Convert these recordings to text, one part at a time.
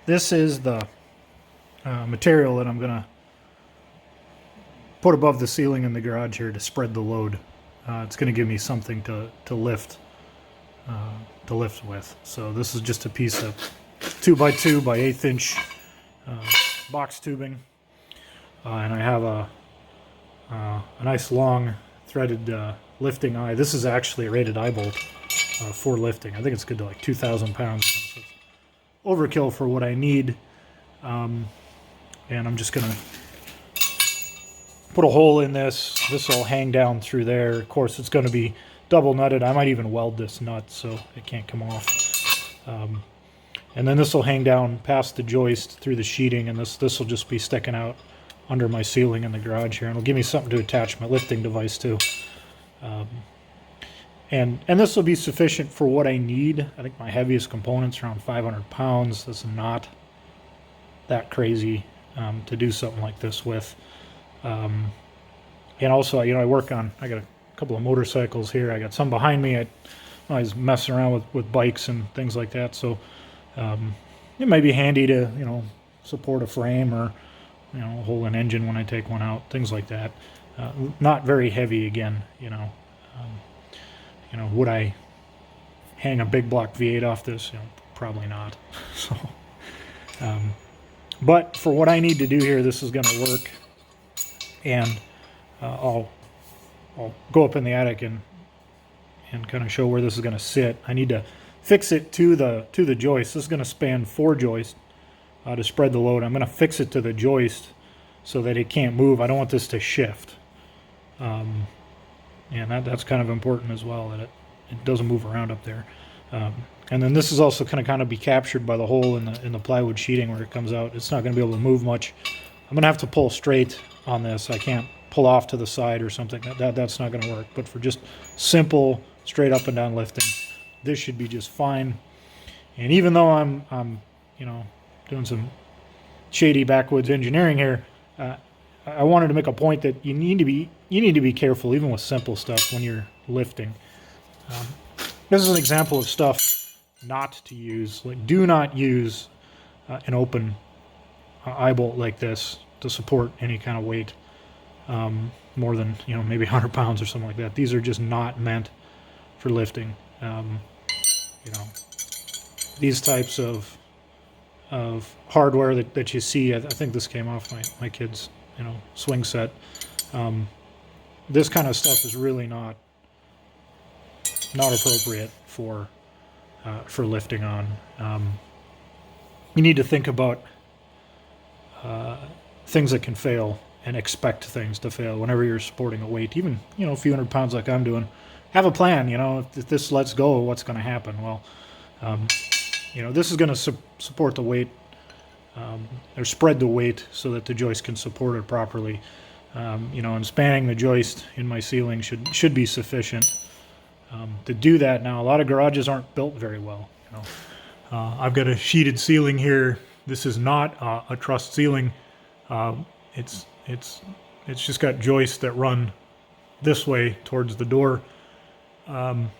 This is the material that I'm going to put above the ceiling in the garage here to spread the load. It's going to give me something to lift with. So this is just a piece of 2x2 by 1/8 inch box tubing, and I have a nice long threaded lifting eye. This is actually a rated eye bolt for lifting. I think it's good to like 2,000 pounds. So it's overkill for what I need. And I'm just gonna put a hole in this. This will hang down through there. Of course, it's going to be double nutted. I might even weld this nut so it can't come off. And then this will hang down past the joist through the sheeting, and this will just be sticking out under my ceiling in the garage here, and it'll give me something to attach my lifting device to. And this will be sufficient for what I need. I think my heaviest component's around 500 pounds. That's not that crazy to do something like this with. And also, I got a couple of motorcycles here. I got some behind me. I was messing around with bikes and things like that. So it might be handy to, support a frame or, hold an engine when I take one out, things like that. Not very heavy again, would I hang a big block V8 off this? Probably not. So, but for what I need to do here, this is going to work. And I'll go up in the attic and kind of show where this is going to sit. I need to fix it to the joist. This is going to span 4 joists to spread the load. I'm going to fix it to the joist so that it can't move. I don't want this to shift. And that's kind of important as well, that it doesn't move around up there. And then this is also going to kind of be captured by the hole in the plywood sheeting where it comes out. It's not going to be able to move much. I'm going to have to pull straight on this. I can't pull off to the side or something. That's not going to work. But for just simple, straight up and down lifting, this should be just fine. And even though I'm doing some shady backwoods engineering here, I wanted to make a point that you need to be careful even with simple stuff when you're lifting. This is an example of stuff not to use. Like, do not use an open eye bolt like this to support any kind of weight more than maybe 100 pounds or something like that. These are just not meant for lifting. These types of hardware that you see, I think this came off my kid's swing set. This kind of stuff is really not appropriate for lifting on. You need to think about things that can fail and expect things to fail whenever you're supporting a weight, even a few hundred pounds like I'm doing. Have a plan. If this lets go, what's going to happen? Well, this is going to support the weight or spread the weight so that the joist can support it properly. And spanning the joist in my ceiling should be sufficient to do that. Now, a lot of garages aren't built very well. I've got a sheeted ceiling here. This is not a trussed ceiling. It's just got joists that run this way towards the door, and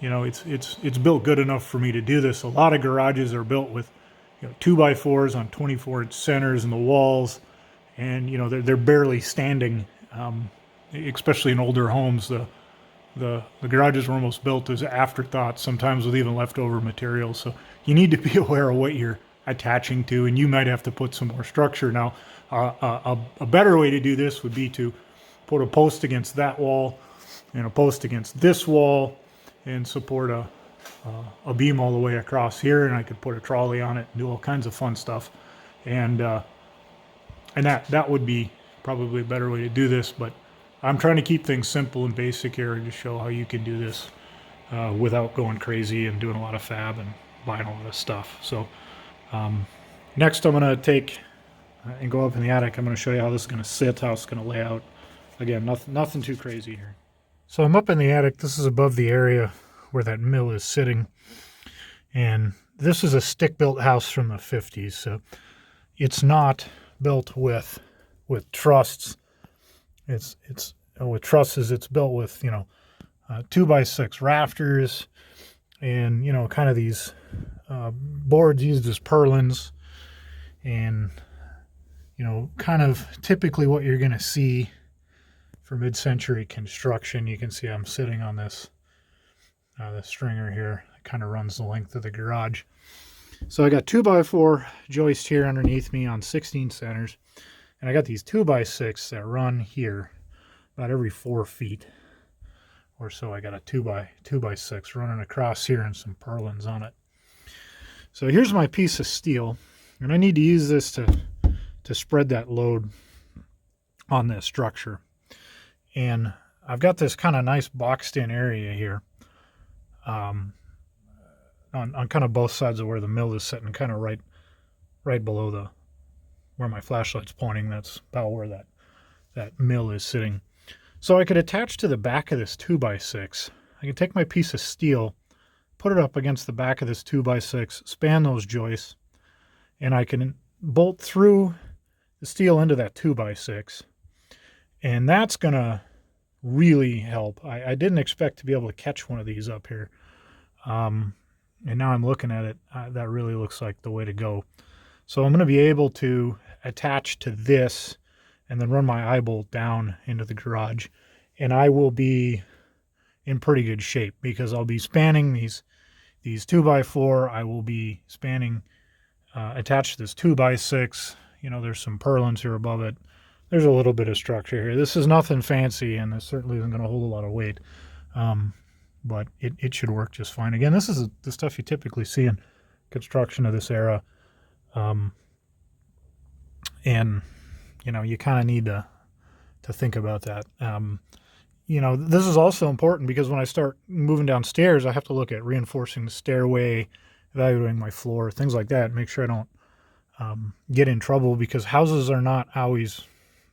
it's built good enough for me to do this. A lot of garages are built with 2x4s on 24-inch centers in the walls, and they're barely standing. Especially in older homes, the garages were almost built as afterthoughts, sometimes with even leftover materials. So you need to be aware of what you're attaching to, and you might have to put some more structure. Now, a better way to do this would be to put a post against that wall and a post against this wall and support a beam all the way across here, and I could put a trolley on it and do all kinds of fun stuff. And that would be probably a better way to do this, but I'm trying to keep things simple and basic here and just show how you can do this without going crazy and doing a lot of fab and buying a lot of stuff. So next I'm going to take and go up in the attic. I'm going to show you how this is going to sit, how it's going to lay out. Again, nothing too crazy here. So I'm up in the attic. This is above the area where that mill is sitting. And this is a stick-built house from the 50s. So it's not built with trusses. It's with trusses. It's built with 2x6 rafters, and you know, kind of these boards used as purlins, and you know, kind of typically what you're going to see for mid-century construction. You can see I'm sitting on this stringer here. It kind of runs the length of the garage. So I got 2x4 joist here underneath me on 16 centers, and I got these 2x6 that run here about every 4 feet or so. I got a 2x6 running across here and some purlins on it. So here's my piece of steel, and I need to use this to spread that load on this structure. And I've got this kind of nice boxed in area here on kind of both sides of where the mill is sitting, kind of right below where my flashlight's pointing. That's about where that mill is sitting. So I could attach to the back of this 2x6. I could take my piece of steel, put it up against the back of this 2x6, span those joists, and I can bolt through the steel into that 2x6. And that's going to really help. I didn't expect to be able to catch one of these up here. And now I'm looking at it, that really looks like the way to go. So I'm going to be able to attach to this and then run my eye bolt down into the garage. And I will be in pretty good shape because I'll be spanning these 2x4. I will be spanning attached to this 2x6. You know, there's some purlins here above it. There's a little bit of structure here. This is nothing fancy, and this certainly isn't going to hold a lot of weight. But it should work just fine. Again, this is the stuff you typically see in construction of this era. And, you know, you kind of need to think about that. You know, this is also important because when I start moving downstairs, I have to look at reinforcing the stairway, evaluating my floor, things like that, make sure I don't get in trouble, because houses are not always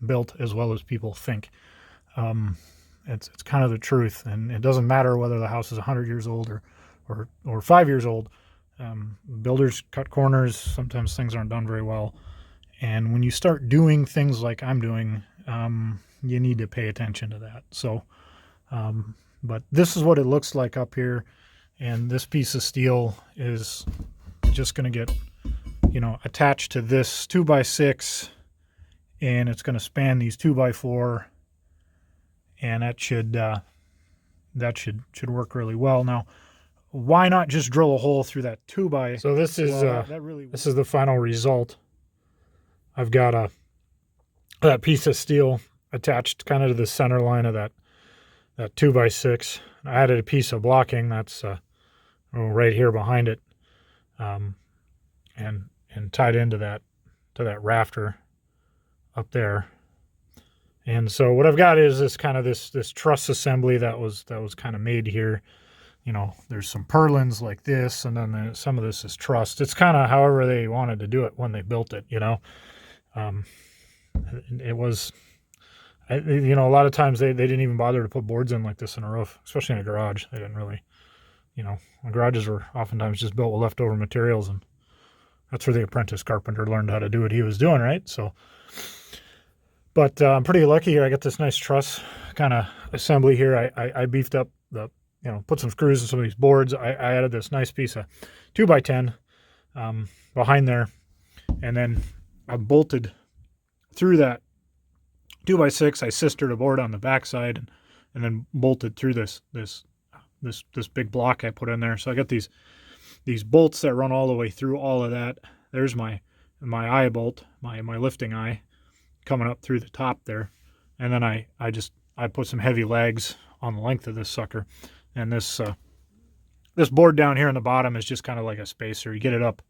built as well as people think. It's kind of the truth, and it doesn't matter whether the house is 100 years old or 5 years old. Builders cut corners. Sometimes things aren't done very well, and when you start doing things like I'm doing, you need to pay attention to that. So, but this is what it looks like up here, and this piece of steel is just going to get, you know, attached to this 2x6, and it's going to span these 2x4, and that should work really well. Now, why not just drill a hole through that 2x? So this is this is the final result. I've got that piece of steel attached kind of to the center line of that 2x6. I added a piece of blocking that's right here behind it, and tied into that rafter up there. And so what I've got is this truss assembly that was kind of made here. You know, there's some purlins like this, and then some of this is trussed. It's kind of however they wanted to do it when they built it, you know. It was, you know, a lot of times they didn't even bother to put boards in like this in a roof, especially in a garage. They didn't really, you know, garages were oftentimes just built with leftover materials, and that's where the apprentice carpenter learned how to do what he was doing, right? So, but I'm pretty lucky here. I got this nice truss kind of assembly here. I beefed up you know, put some screws in some of these boards. I added this nice piece of 2x10 behind there, and then I bolted through that 2x6. I sistered a board on the backside, and then bolted through this big block I put in there. So I got these bolts that run all the way through all of that. There's my eye bolt, my lifting eye, coming up through the top there, and then I put some heavy legs on the length of this sucker, and this board down here on the bottom is just kind of like a spacer. You get it up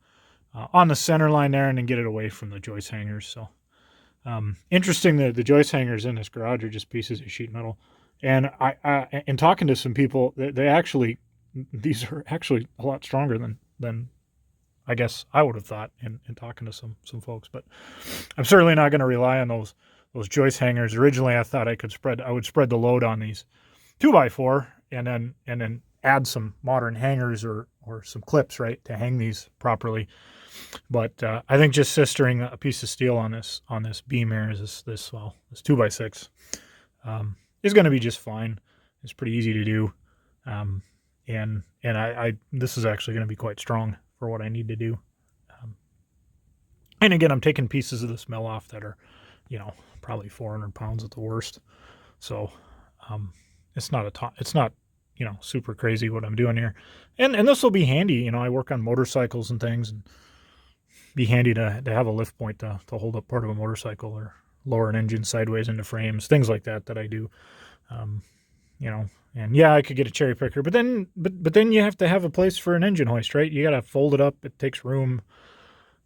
on the center line there, and then get it away from the joist hangers. So interesting that the joist hangers in this garage are just pieces of sheet metal. And I in talking to some people, these are actually a lot stronger than I guess I would have thought in talking to some folks. But I'm certainly not going to rely on those joist hangers. Originally, I thought I would spread the load on these 2x4 and then add some modern hangers or some clips, right, to hang these properly. But I think just sistering a piece of steel on this beam here is this 2x6 is going to be just fine. It's pretty easy to do. and I this is actually going to be quite strong for what I need to do. And again, I'm taking pieces of this mill off that are, probably 400 pounds at the worst. So it's not it's not, super crazy what I'm doing here. And this will be handy. I work on motorcycles and things, and be handy to have a lift point to hold up part of a motorcycle or lower an engine sideways into frames, things like that I do. And yeah, I could get a cherry picker, but then you have to have a place for an engine hoist, right? You got to fold it up. It takes room.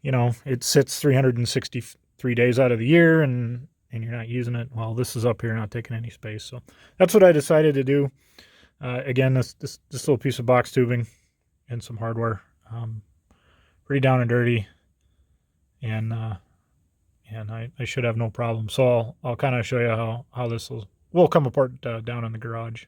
It sits 363 days out of the year, and you're not using it. Well, this is up here, not taking any space. So that's what I decided to do. Again, this little piece of box tubing and some hardware, pretty down and dirty, and I should have no problem. So I'll kind of show you how this will come apart down in the garage.